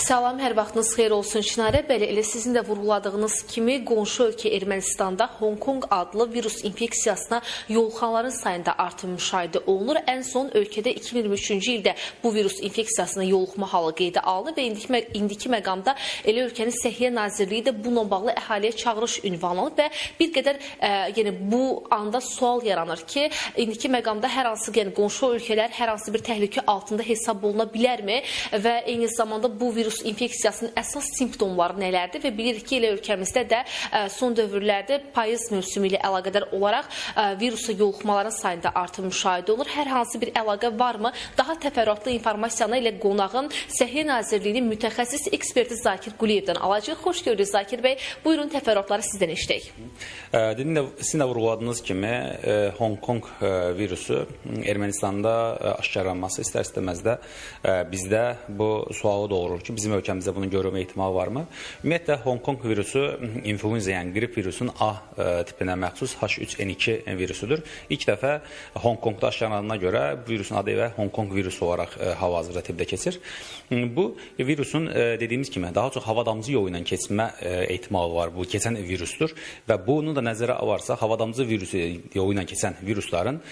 Salam, hər vaxtınız xeyir olsun Çinarə. Bəli, elə sizin də vurguladığınız kimi qonşu ölkə Ermənistanda Hong Kong adlı virus infeksiyasına yoluxanların sayında artım müşahidə olunur. Ən son ölkədə 2023-cü ildə bu virus infeksiyasına yoluxma halı qeydə alınır və indiki məqamda elə ölkənin Səhiyyə Nazirliyi də bununla bağlı əhaliyə çağırış ünvanı alıb və bir qədər yəni bu anda sual yaranır ki, indiki məqamda hər hansı qonşu ölkələr hər hansı bir təhlükə altında hesab oluna bilərmi və eyni zamanda bu virus infeksiyasının əsas simptomları nələrdir və bilirik ki, elə ölkəmizdə də son dövrlərdə payız mövsümü ilə əlaqədar olaraq virusa yoluxmaların sayında artım müşahidə olur. Hər hansı bir əlaqə varmı? Daha təfərrüatlı informasiyanı ilə qonağın Səhiyyə Nazirliyinin mütəxəssis eksperti Zakir Quliyevdən alacağıq. Xoş gördük Zakir bəy. Buyurun təfərrüatları sizdən eşidək. Sizin də vurguladığınız kimi Hong Kong virusu Ermənistanda aşkarlanması istər-istəməz də bizdə bu sualı doğurur ki, bizim ölkəmizdə bunun görülmə ehtimalı varmı? Ümumiyyətlə, Hong Kong virusu influenza, yəni qrip virusunun A tipinə məxsus H3N2 virusudur. İlk dəfə Hong Kongda aşkarlandığına görə bu virusun adı və Hong Kong virusu olaraq hal-hazırda tibbdə keçir. Bu virusun dediyimiz kimi daha çox hava damcı yolu ilə keçmə ehtimalı var. Bu keçən virusdur və bunu da nəzərə alarsa, hava damcı virusu yolu ilə keçən virusların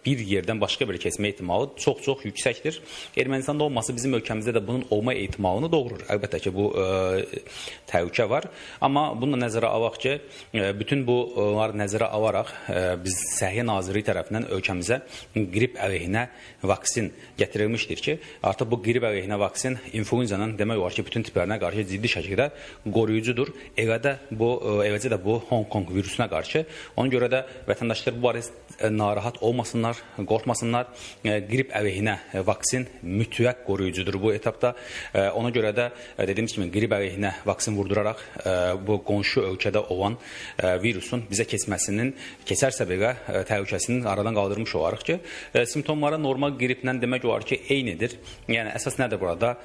bir yerdən başqa bir keçmə ehtimalı çox-çox yüksəkdir. Ermənistanda olması bizim ölkəmizdə də bunun olma ehtimalını doğurur. Əlbəttə ki, bu təhlükə var. Amma bununla nəzərə alaq ki, bütün bunları nəzərə alaraq biz Səhiyyə Nazirliyi tərəfindən ölkəmizə qrip əleyhinə vaksin gətirilmişdir ki, artıq bu qrip əleyhinə vaksin influenzanın demək olar ki, bütün tiplərinə qarşı ciddi şəkildə qoruyucudur. Eləcə də bu Hong Kong virusuna qarşı. Ona görə də vətəndaşlar bu barədə narahat olmasınlar, qorxmasınlar. Qrip əleyhinə vaksin mütləq qoruyucudur bu etapda. Ona görə də dediyimiz kimi qrip əleyhinə vaksin vurduraraq bu qonşu ölkədə olan virusun bizə keçərsə belə təhlükəsini aradan qaldırmış olarıq ki, simptomları normal qriplə demək olar ki, eynidir. Yəni əsas nədir burada?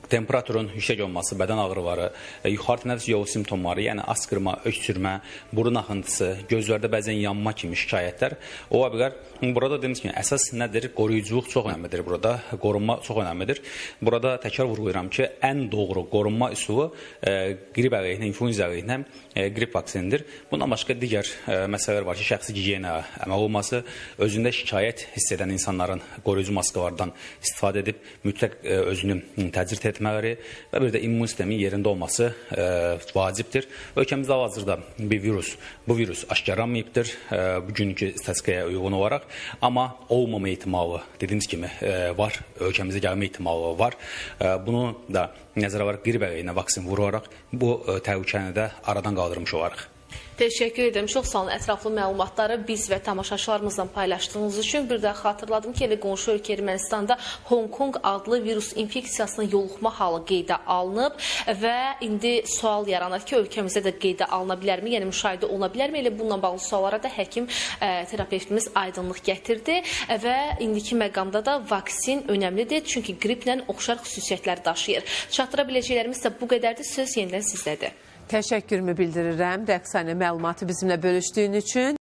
Temperaturun yüksək olması, bədən ağrıları, yuxarı tənəffüs yolu simptomları, yəni askırma, öskürmə, burun axıntısı, gözlərdə bəzən yanma kimi şikayətlər ola bilər. Burada dediyimiz kimi əsas nədir? Qoruyuculuq çox önəmlidir burada, qorunma çox önəmlidir. Burada təkrar vurğulayıram ki, ən doğru qorunma üsulu qrip əleyhinə, influenza əleyhinə qrip vaksinidir. Bundan başqa digər məsələlər var ki, şəxsi gigiyena əməl olması, özündə şikayət hiss edən insanların qoruyucu maskalardan istifadə edib mütləq özünü təcrid etmələri və bir də immun sistemin yerində olması vacibdir. Ölkəmizdə hal-hazırda bu virus aşkarlanmayıbdır bugünkü statistikaya uyğun olaraq, amma olmama ehtimalı dediyimiz kimi var, ölkəmizə gəlmə ehtimalı var. Bunu da nəzərə alaraq qrip əleyhinə vaksin vuraraq bu təhlükəni də aradan qaldırmış olarıq. Təşəkkür edirəm. Çox sağ olun ətraflı məlumatları biz və tamaşaçılarımızla paylaşdığınız üçün. Bir də xatırladım ki, elə qonşu ölkə Ermənistanda Hong Kong adlı virus infeksiyasına yoluxma halı qeydə alınıb və indi sual yaranır ki, ölkəmizdə də qeydə alına bilərmi, yəni müşahidə oluna bilərmi? Elə bununla bağlı suallara da həkim terapeutimiz aydınlıq gətirdi və indiki məqamda da vaksin önəmlidir, çünki qriplə oxşar xüsusiyyətlər daşıyır. Çatdıra biləcəklərimiz də bu qədərdir. Söz yenidən sizdədir. Təşəkkürümü bildirirəm Rəqsanə məlumatı bizimlə bölüşdüyün üçün.